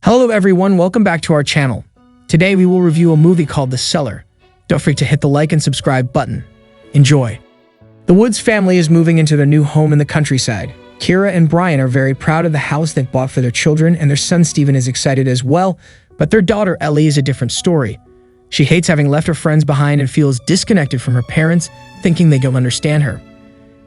Hello everyone, welcome back to our channel. Today we will review a movie called The Cellar. Don't forget to hit the like and subscribe button. Enjoy. The Woods family is moving into their new home in the countryside. Kira and Brian are very proud of the house they've bought for their children, and their son Steven is excited as well, but their daughter Ellie is a different story. She hates having left her friends behind and feels disconnected from her parents, thinking they don't understand her.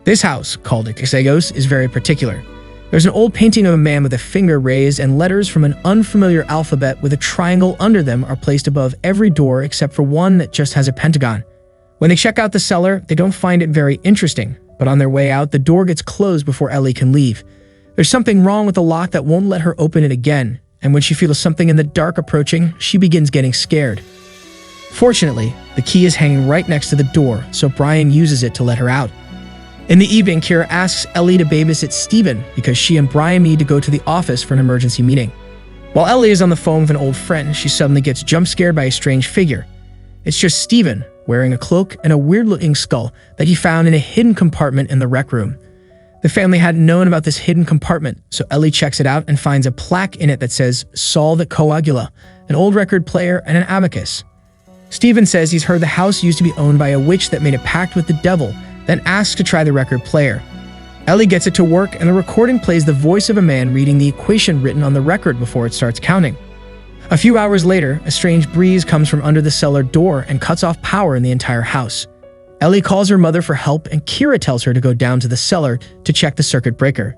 This house, called Ixegos, is very particular. There's an old painting of a man with a finger raised, and letters from an unfamiliar alphabet with a triangle under them are placed above every door except for one that just has a pentagon. When they check out the cellar, they don't find it very interesting, but on their way out, the door gets closed before Ellie can leave. There's something wrong with the lock that won't let her open it again, and when she feels something in the dark approaching, she begins getting scared. Fortunately, the key is hanging right next to the door, so Brian uses it to let her out. In the evening, Kira asks Ellie to babysit Steven because she and Brian need to go to the office for an emergency meeting. While Ellie is on the phone with an old friend, she suddenly gets jump-scared by a strange figure. It's just Steven, wearing a cloak and a weird-looking skull that he found in a hidden compartment in the rec room. The family hadn't known about this hidden compartment, so Ellie checks it out and finds a plaque in it that says "Sol the Coagula," an old record player, and an abacus. Steven says he's heard the house used to be owned by a witch that made a pact with the devil, then asks to try the record player. Ellie gets it to work, and the recording plays the voice of a man reading the equation written on the record before it starts counting. A few hours later, a strange breeze comes from under the cellar door and cuts off power in the entire house. Ellie calls her mother for help, and Kira tells her to go down to the cellar to check the circuit breaker.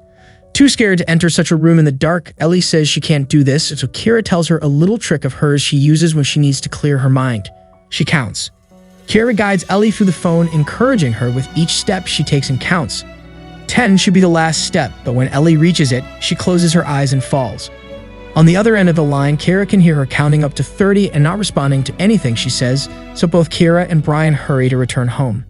Too scared to enter such a room in the dark, Ellie says she can't do this, so Kira tells her a little trick of hers she uses when she needs to clear her mind. She counts. Kira guides Ellie through the phone, encouraging her with each step she takes and counts. 10 should be the last step, but when Ellie reaches it, she closes her eyes and falls. On the other end of the line, Kira can hear her counting up to 30 and not responding to anything she says, so both Kira and Brian hurry to return home.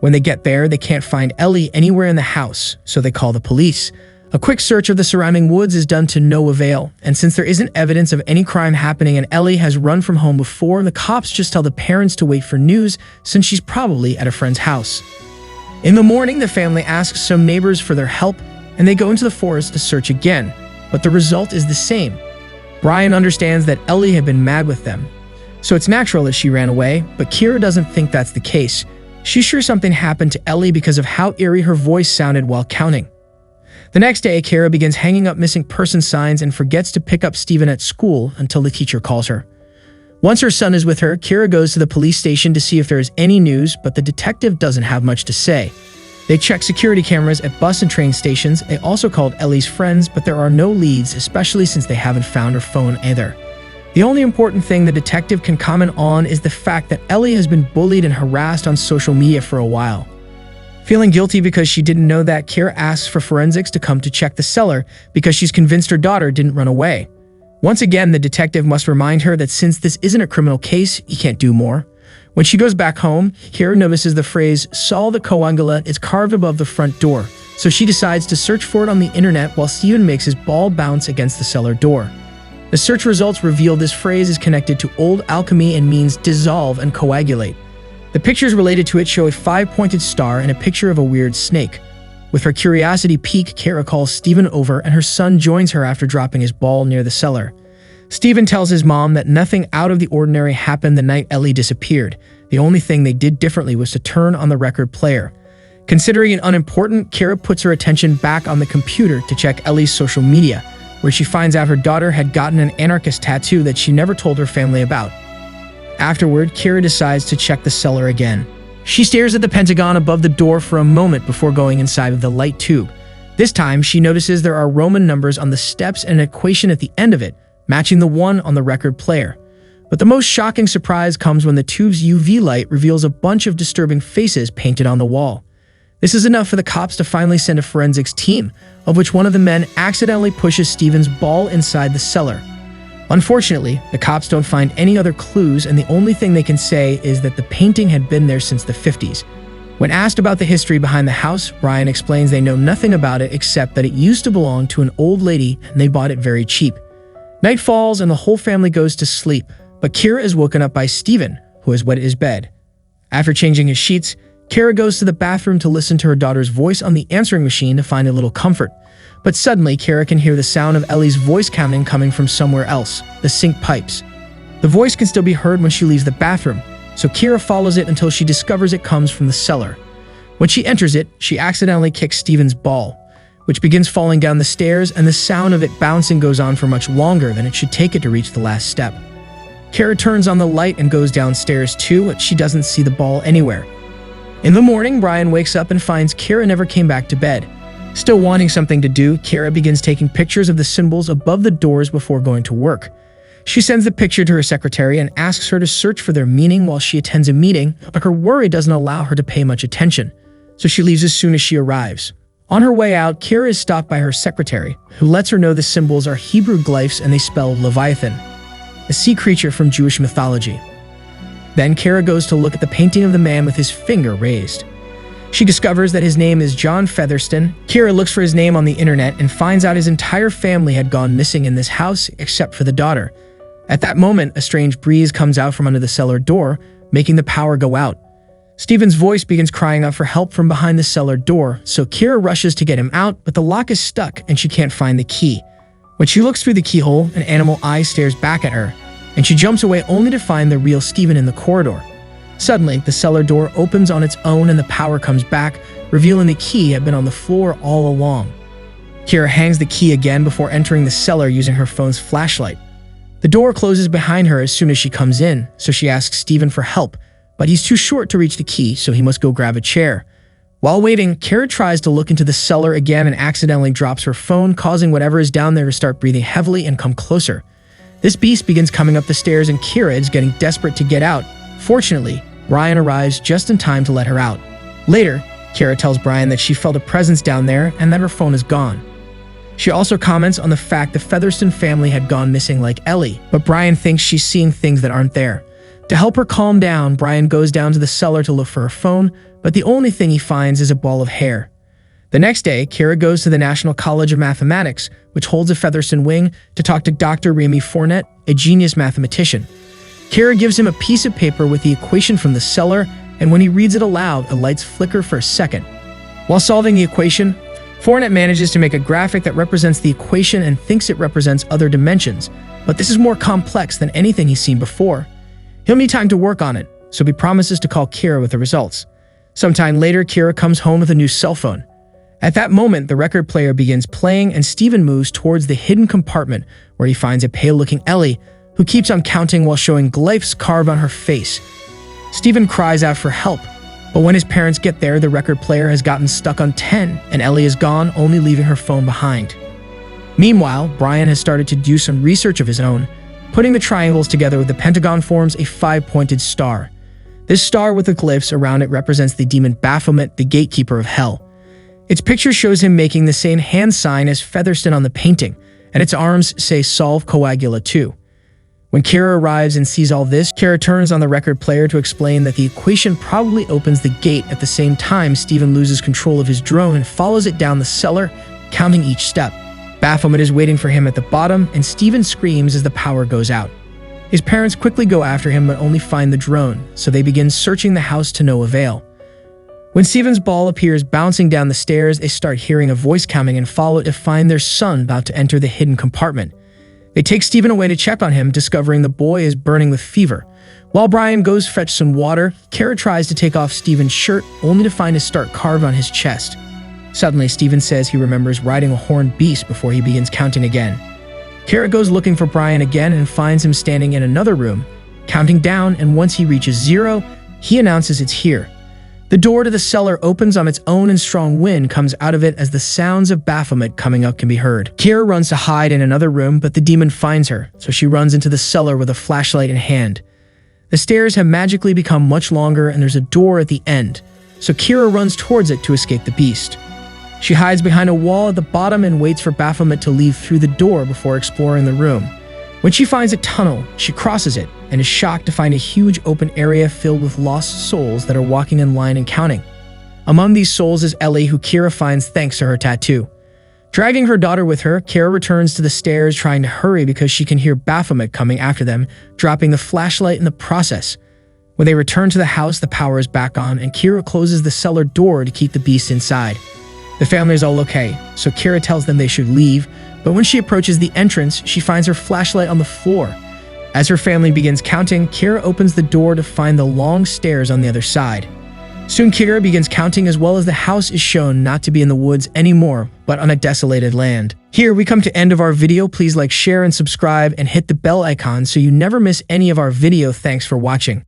When they get there, they can't find Ellie anywhere in the house, so they call the police. A quick search of the surrounding woods is done to no avail, and since there isn't evidence of any crime happening and Ellie has run from home before, the cops just tell the parents to wait for news since she's probably at a friend's house. In the morning, the family asks some neighbors for their help, and they go into the forest to search again, but the result is the same. Brian understands that Ellie had been mad with them, so it's natural that she ran away, but Kira doesn't think that's the case. She's sure something happened to Ellie because of how eerie her voice sounded while counting. The next day, Kira begins hanging up missing person signs and forgets to pick up Steven at school until the teacher calls her. Once her son is with her, Kira goes to the police station to see if there is any news, but the detective doesn't have much to say. They check security cameras at bus and train stations. They also called Ellie's friends, but there are no leads, especially since they haven't found her phone either. The only important thing the detective can comment on is the fact that Ellie has been bullied and harassed on social media for a while. Feeling guilty because she didn't know that, Kira asks for forensics to come to check the cellar because she's convinced her daughter didn't run away. Once again, the detective must remind her that since this isn't a criminal case, he can't do more. When she goes back home, Kira notices the phrase "Sol the Coagula" is carved above the front door, so she decides to search for it on the internet while Steven makes his ball bounce against the cellar door. The search results reveal this phrase is connected to old alchemy and means dissolve and coagulate. The pictures related to it show a 5-pointed star and a picture of a weird snake. With her curiosity piqued, Kira calls Steven over and her son joins her after dropping his ball near the cellar. Steven tells his mom that nothing out of the ordinary happened the night Ellie disappeared. The only thing they did differently was to turn on the record player. Considering it unimportant, Kira puts her attention back on the computer to check Ellie's social media, where she finds out her daughter had gotten an anarchist tattoo that she never told her family about. Afterward, Kira decides to check the cellar again. She stares at the pentagon above the door for a moment before going inside of the light tube. This time, she notices there are Roman numbers on the steps and an equation at the end of it, matching the one on the record player. But the most shocking surprise comes when the tube's UV light reveals a bunch of disturbing faces painted on the wall. This is enough for the cops to finally send a forensics team, of which one of the men accidentally pushes Steven's ball inside the cellar. Unfortunately, the cops don't find any other clues, and the only thing they can say is that the painting had been there since the 50s. When asked about the history behind the house, Brian explains they know nothing about it except that it used to belong to an old lady and they bought it very cheap. Night falls and the whole family goes to sleep, but Kira is woken up by Steven, who has wet his bed. After changing his sheets, Kira goes to the bathroom to listen to her daughter's voice on the answering machine to find a little comfort. But suddenly, Kara can hear the sound of Ellie's voice counting coming from somewhere else, the sink pipes. The voice can still be heard when she leaves the bathroom, so Kara follows it until she discovers it comes from the cellar. When she enters it, she accidentally kicks Steven's ball, which begins falling down the stairs, and the sound of it bouncing goes on for much longer than it should take it to reach the last step. Kara turns on the light and goes downstairs too, but she doesn't see the ball anywhere. In the morning, Brian wakes up and finds Kara never came back to bed. Still wanting something to do, Kara begins taking pictures of the symbols above the doors before going to work. She sends the picture to her secretary and asks her to search for their meaning while she attends a meeting, but her worry doesn't allow her to pay much attention, so she leaves as soon as she arrives. On her way out, Kara is stopped by her secretary, who lets her know the symbols are Hebrew glyphs and they spell Leviathan, a sea creature from Jewish mythology. Then Kara goes to look at the painting of the man with his finger raised. She discovers that his name is John Featherston. Kara looks for his name on the internet and finds out his entire family had gone missing in this house except for the daughter. At that moment, a strange breeze comes out from under the cellar door, making the power go out. Steven's voice begins crying out for help from behind the cellar door, so Kara rushes to get him out, but the lock is stuck and she can't find the key. When she looks through the keyhole, an animal eye stares back at her, and she jumps away only to find the real Steven in the corridor. Suddenly, the cellar door opens on its own and the power comes back, revealing the key had been on the floor all along. Kara hangs the key again before entering the cellar using her phone's flashlight. The door closes behind her as soon as she comes in, so she asks Steven for help, but he's too short to reach the key, so he must go grab a chair. While waiting, Kara tries to look into the cellar again and accidentally drops her phone, causing whatever is down there to start breathing heavily and come closer. This beast begins coming up the stairs and Kara is getting desperate to get out. Fortunately, Brian arrives just in time to let her out. Later, Kara tells Brian that she felt a presence down there and that her phone is gone. She also comments on the fact the Featherston family had gone missing like Ellie, but Brian thinks she's seeing things that aren't there. To help her calm down, Brian goes down to the cellar to look for her phone, but the only thing he finds is a ball of hair. The next day, Kara goes to the National College of Mathematics, which holds a Featherston wing, to talk to Dr. Remy Fournette, a genius mathematician. Kara gives him a piece of paper with the equation from the cellar, and when he reads it aloud, the lights flicker for a second. While solving the equation, Fournette manages to make a graphic that represents the equation and thinks it represents other dimensions, but this is more complex than anything he's seen before. He'll need time to work on it, so he promises to call Kara with the results. Sometime later, Kara comes home with a new cell phone. At that moment, the record player begins playing and Steven moves towards the hidden compartment where he finds a pale-looking Ellie who keeps on counting while showing glyphs carved on her face. Steven cries out for help, but when his parents get there, the record player has gotten stuck on 10 and Ellie is gone, only leaving her phone behind. Meanwhile, Brian has started to do some research of his own. Putting the triangles together with the pentagon forms a 5-pointed star. This star with the glyphs around it represents the demon Baphomet, the gatekeeper of hell. Its picture shows him making the same hand sign as Featherston on the painting, and its arms say Solve Coagula 2. When Kara arrives and sees all this, Kara turns on the record player to explain that the equation probably opens the gate. At the same time, Steven loses control of his drone and follows it down the cellar, counting each step. Baphomet is waiting for him at the bottom, and Steven screams as the power goes out. His parents quickly go after him but only find the drone, so they begin searching the house to no avail. When Steven's ball appears bouncing down the stairs, they start hearing a voice coming and follow it to find their son about to enter the hidden compartment. They take Steven away to check on him, discovering the boy is burning with fever. While Brian goes fetch some water, Kara tries to take off Steven's shirt, only to find a star carved on his chest. Suddenly, Steven says he remembers riding a horned beast before he begins counting again. Kara goes looking for Brian again and finds him standing in another room, counting down, and once he reaches 0, he announces it's here. The door to the cellar opens on its own and strong wind comes out of it as the sounds of Baphomet coming up can be heard. Kara runs to hide in another room, but the demon finds her, so she runs into the cellar with a flashlight in hand. The stairs have magically become much longer and there's a door at the end, so Kara runs towards it to escape the beast. She hides behind a wall at the bottom and waits for Baphomet to leave through the door before exploring the room. When she finds a tunnel, she crosses it and is shocked to find a huge open area filled with lost souls that are walking in line and counting. Among these souls is Ellie, who Kara finds thanks to her tattoo. Dragging her daughter with her, Kara returns to the stairs trying to hurry because she can hear Baphomet coming after them, dropping the flashlight in the process. When they return to the house, the power is back on and Kara closes the cellar door to keep the beast inside. The family is all okay, so Kira tells them they should leave, but when she approaches the entrance, she finds her flashlight on the floor. As her family begins counting, Kira opens the door to find the long stairs on the other side. Soon Kira begins counting as well as the house is shown not to be in the woods anymore, but on a desolated land. Here we come to end of our video. Please like, share, and subscribe, and hit the bell icon so you never miss any of our video. Thanks for watching.